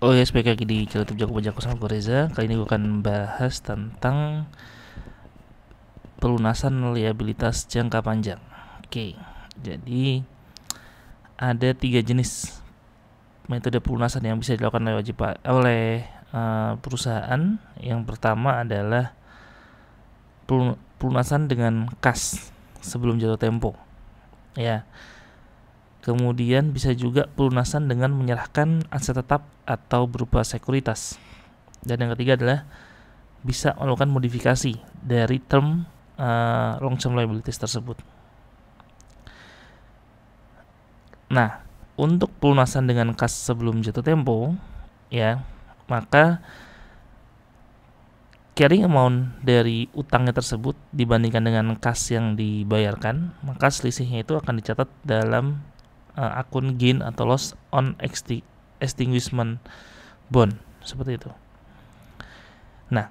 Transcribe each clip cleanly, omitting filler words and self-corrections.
Oh ya, sebagai lagi di channel YouTube Jago Pajak sama gue Reza. Kali ini gue akan bahas tentang pelunasan liabilitas jangka panjang. Oke, jadi ada 3 jenis metode pelunasan yang bisa dilakukan oleh perusahaan. Yang pertama adalah pelunasan dengan kas sebelum jatuh tempo. Ya. Kemudian bisa juga pelunasan dengan menyerahkan aset tetap atau berupa sekuritas. Dan yang ketiga adalah bisa melakukan modifikasi dari term long term liabilities tersebut. Nah, untuk pelunasan dengan kas sebelum jatuh tempo, ya, maka carrying amount dari utangnya tersebut dibandingkan dengan kas yang dibayarkan, maka selisihnya itu akan dicatat dalam akun gain atau loss on extinguishment bond, seperti itu. Nah,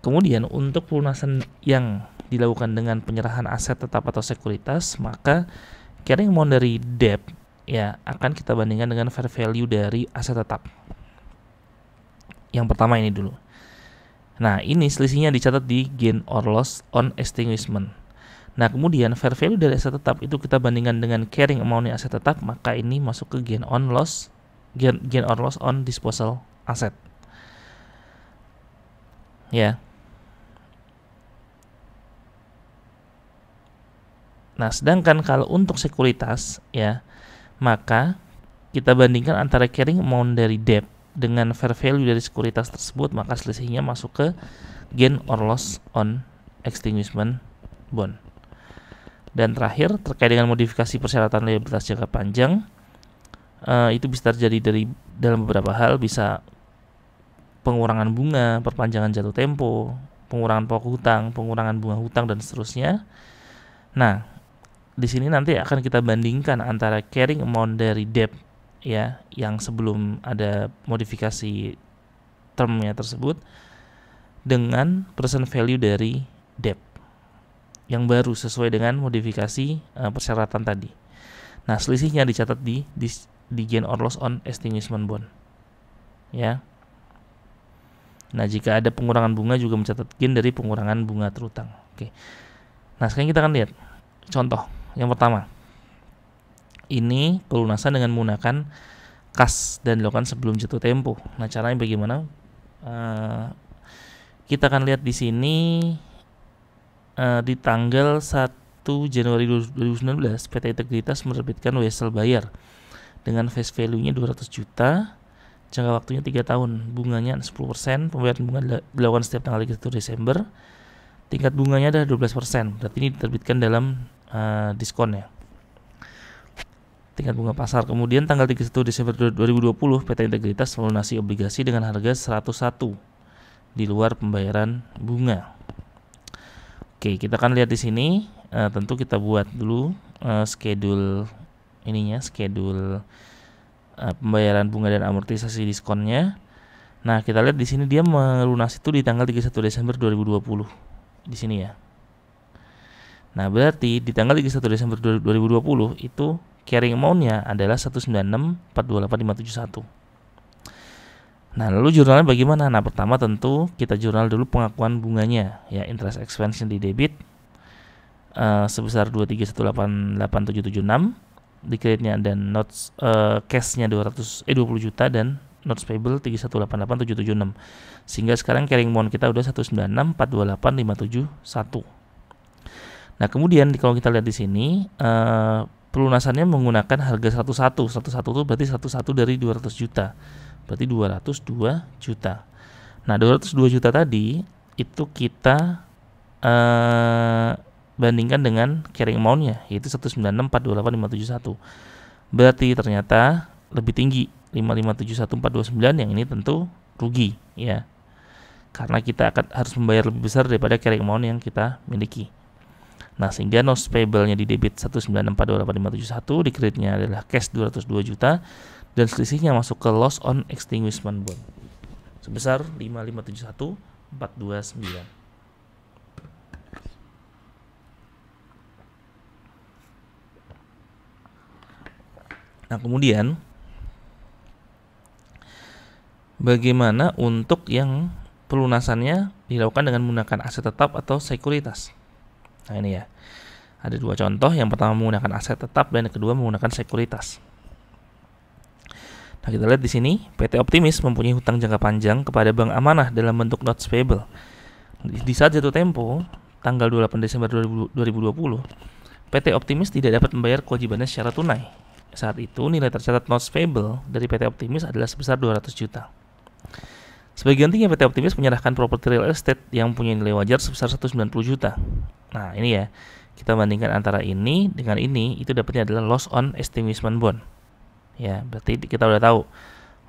kemudian untuk pelunasan yang dilakukan dengan penyerahan aset tetap atau sekuritas, maka carrying amount dari debt ya akan kita bandingkan dengan fair value dari aset tetap. Yang pertama ini dulu. Nah, ini selisihnya dicatat di gain or loss on extinguishment. Nah, kemudian fair value dari aset tetap itu kita bandingkan dengan carrying amount aset tetap, maka ini masuk ke gain or loss on disposal aset. Ya. Nah, sedangkan kalau untuk sekuritas ya, maka kita bandingkan antara carrying amount dari debt dengan fair value dari sekuritas tersebut, maka selisihnya masuk ke gain or loss on extinguishment bond. Dan terakhir, terkait dengan modifikasi persyaratan liabilitas jangka panjang, itu bisa terjadi dalam beberapa hal, bisa pengurangan bunga, perpanjangan jatuh tempo, pengurangan pokok hutang, pengurangan bunga hutang, dan seterusnya. Nah, di sini nanti akan kita bandingkan antara carrying amount dari debt ya yang sebelum ada modifikasi termnya tersebut dengan present value dari debt yang baru sesuai dengan modifikasi persyaratan tadi. Nah, selisihnya dicatat di gain or loss on extinguishment bond. Ya. Nah, jika ada pengurangan bunga juga mencatat gain dari pengurangan bunga terutang. Oke. Nah, sekarang kita akan lihat contoh. Yang pertama, ini pelunasan dengan menggunakan kas dan dilakukan sebelum jatuh tempo. Nah, caranya bagaimana? Kita akan lihat di sini. Di tanggal 1 Januari 2019 PT Integritas menerbitkan wesel bayar dengan face value-nya 200 juta, jangka waktunya 3 tahun, bunganya 10%, pembayaran bunga dilakukan setiap tanggal 31 Desember, tingkat bunganya adalah 12%, berarti ini diterbitkan dalam diskon ya, tingkat bunga pasar. Kemudian tanggal 31 Desember 2020 PT Integritas melunasi obligasi dengan harga 101 di luar pembayaran bunga. Oke, kita akan lihat di sini. Tentu kita buat dulu schedule pembayaran bunga dan amortisasi diskonnya. Nah, kita lihat di sini dia melunasi itu di tanggal 31 Desember 2020 di sini ya. Nah, berarti di tanggal 31 Desember 2020 itu carrying amount-nya adalah 196.428.571. Nah, lalu jurnalnya bagaimana? Nah, pertama tentu kita jurnal dulu pengakuan bunganya ya, interest expense di debit sebesar 23188.776, di kreditnya dan notes cash-nya 20 juta dan notes payable 3188776. Sehingga sekarang carrying amount kita udah 196.428.571. Nah, kemudian kalau kita lihat di sini pelunasannya menggunakan harga 101. 101 itu berarti 101 dari 200 juta. Berarti 202 juta. Nah, 202 juta tadi itu kita bandingkan dengan carrying amount-nya, yaitu 196.428.571. Berarti ternyata lebih tinggi 5571429, yang ini tentu rugi ya. Karena kita harus membayar lebih besar daripada carrying amount yang kita miliki. Nah, sehingga notes payable-nya di debit 196.428.571, di kreditnya adalah cash 202 juta, dan selisihnya masuk ke loss on extinguishment bond sebesar 5571429. Nah, kemudian bagaimana untuk yang pelunasannya dilakukan dengan menggunakan aset tetap atau sekuritas. Nah ini ya, ada dua contoh. Yang pertama menggunakan aset tetap dan yang kedua menggunakan sekuritas. Nah kita lihat di sini, PT Optimis mempunyai hutang jangka panjang kepada Bank Amanah dalam bentuk notes payable. Di saat jatuh tempo, tanggal 28 Desember 2020, PT Optimis tidak dapat membayar kewajibannya secara tunai. Saat itu nilai tercatat notes payable dari PT Optimis adalah sebesar 200 juta. Sebagai gantinya PT Optimis menyerahkan properti real estate yang punya nilai wajar sebesar 190 juta. Nah ini ya, kita bandingkan antara ini dengan ini, itu dapatnya adalah loss on extinguishment bond. Ya, berarti kita udah tahu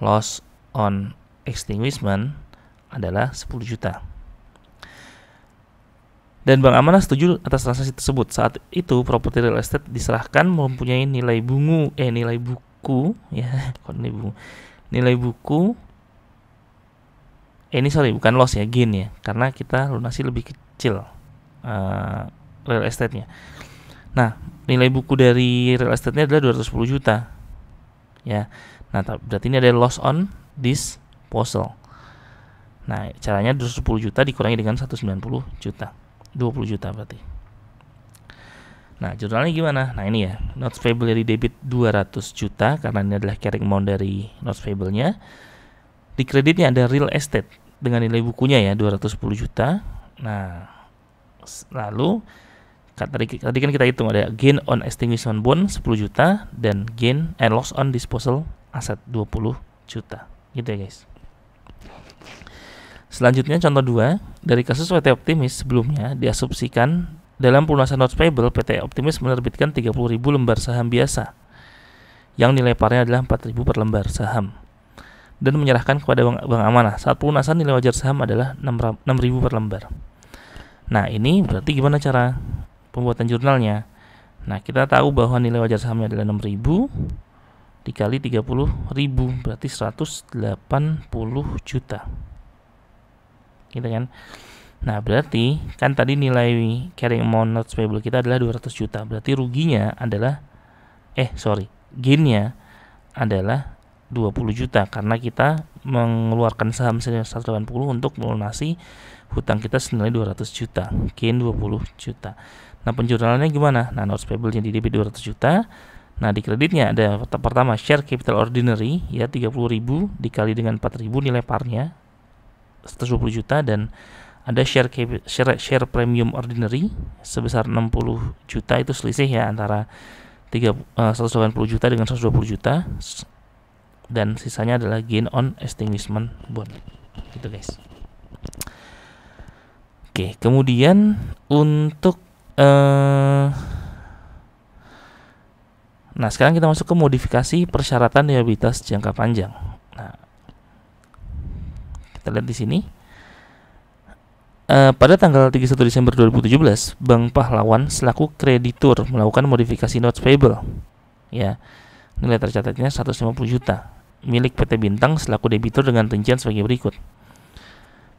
loss on extinguishment adalah 10 juta. Dan Bank Amanah setuju atas transaksi tersebut. Saat itu properti real estate diserahkan mempunyai nilai buku ya, nilai buku. Ini bukan loss ya, gain ya, karena kita lunasi lebih kecil real estate-nya. Nah, nilai buku dari real estate-nya adalah 210 juta. Ya. Nah, berarti ini ada loss on disposal. Nah, caranya 210 juta dikurangi dengan 190 juta. 20 juta berarti. Nah, jurnalnya gimana? Nah, ini ya, notes payable dari debit 200 juta karena ini adalah carrying amount dari notes payable-nya. Di kreditnya ada real estate dengan nilai bukunya ya 210 juta. Nah, lalu tadi kan kita hitung ada gain on extinguishment bond 10 juta dan gain and loss on disposal aset 20 juta. Gitu ya guys. Selanjutnya contoh 2, dari kasus PT Optimis sebelumnya diasumsikan dalam pelunasan notes payable PT Optimis menerbitkan 30.000 lembar saham biasa yang nilai parnya adalah 4.000 per lembar saham dan menyerahkan kepada Bank Amanah. Saat pelunasan nilai wajar saham adalah 6.000 per lembar. Nah ini berarti gimana cara pembuatan jurnalnya? Nah kita tahu bahwa nilai wajar sahamnya adalah 6.000 dikali 30.000 berarti 180 juta. Gitu kan? Nah berarti kan tadi nilai carrying amount notes payable kita adalah 200 juta. Berarti ruginya adalah gainnya adalah 20 juta karena kita mengeluarkan saham senilai 180 untuk melunasi hutang kita senilai 200 juta, gain 20 juta. Nah, penjurnalannya gimana? Nah, notes payable-nya di debit 200 juta. Nah, di kreditnya ada pertama share capital ordinary ya 30.000 dikali dengan 4.000 nilai parnya 120 juta dan ada share premium ordinary sebesar 60 juta. Itu selisih ya antara 180 juta dengan 120 juta. Dan sisanya adalah gain on extinguishment bond. Gitu guys. Oke, kemudian untuk nah sekarang kita masuk ke modifikasi persyaratan liabilitas jangka panjang. Nah, kita lihat di sini. Pada tanggal 31 Desember 2017, Bank Pahlawan selaku kreditur melakukan modifikasi notes payable. Ya, nilai tercatatnya 150 juta. Milik PT Bintang selaku debitur dengan rincian sebagai berikut.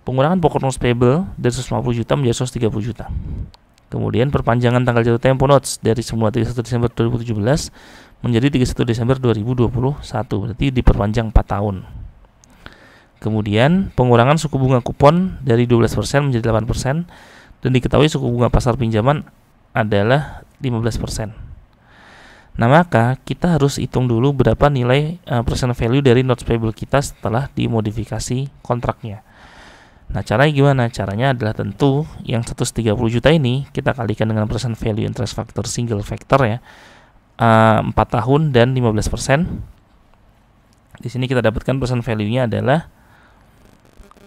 Pengurangan pokok notes payable dari 150 juta menjadi 130 juta. Kemudian perpanjangan tanggal jatuh tempo notes dari semula 31 Desember 2017 menjadi 31 Desember 2021. Berarti diperpanjang 4 tahun. Kemudian pengurangan suku bunga kupon dari 12% menjadi 8% dan diketahui suku bunga pasar pinjaman adalah 15%. Nah, maka kita harus hitung dulu berapa nilai present value dari notes payable kita setelah dimodifikasi kontraknya. Nah, caranya gimana? Caranya adalah tentu yang 130 juta ini kita kalikan dengan present value interest factor single factor ya. 4 tahun dan 15%. Di sini kita dapatkan present value-nya adalah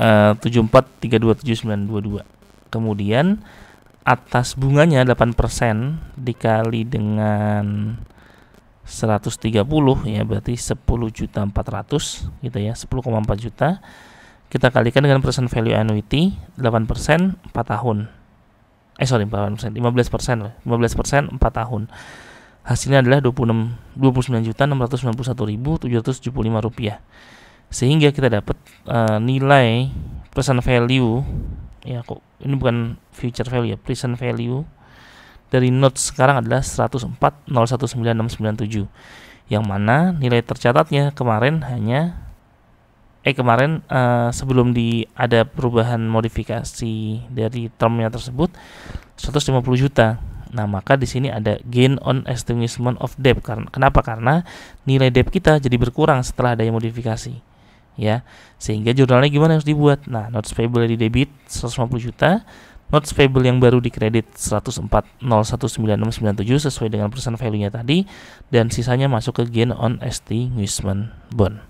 74327922. Kemudian atas bunganya 8% dikali dengan 130 ya berarti 10.400.000 gitu ya, 10,4 juta. Kita kalikan dengan present value annuity 8% 4 tahun. 15% 15% 4 tahun. Hasilnya adalah 29.691.775 rupiah. Sehingga kita dapat nilai present value ya, kok ini bukan future value ya, present value dari notes sekarang adalah 104.019697, yang mana nilai tercatatnya kemarin hanya kemarin sebelum ada perubahan modifikasi dari termnya tersebut 150 juta. Nah, maka di sini ada gain on extinguishment of debt. Kenapa? Karena nilai debt kita jadi berkurang setelah adanya modifikasi. Ya, sehingga jurnalnya gimana harus dibuat? Nah, notes payable di debit 150 juta, notes payable yang baru di kredit 104.019697 sesuai dengan percent value-nya tadi, dan sisanya masuk ke gain on extinguishment bond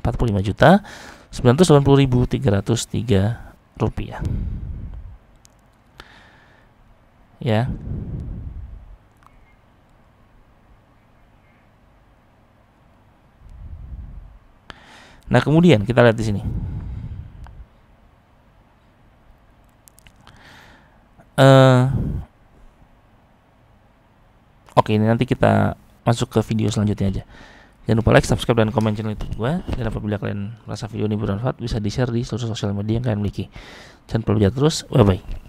45 juta 980.303 rupiah. Ya. Nah, kemudian kita lihat di sini. Oke, ini nanti kita masuk ke video selanjutnya aja. Jangan lupa like, subscribe, dan komen channel YouTube gue. Dan apabila kalian merasa video ini bermanfaat, bisa di-share di seluruh sosial media yang kalian miliki. Jangan lupa belajar terus. Bye-bye.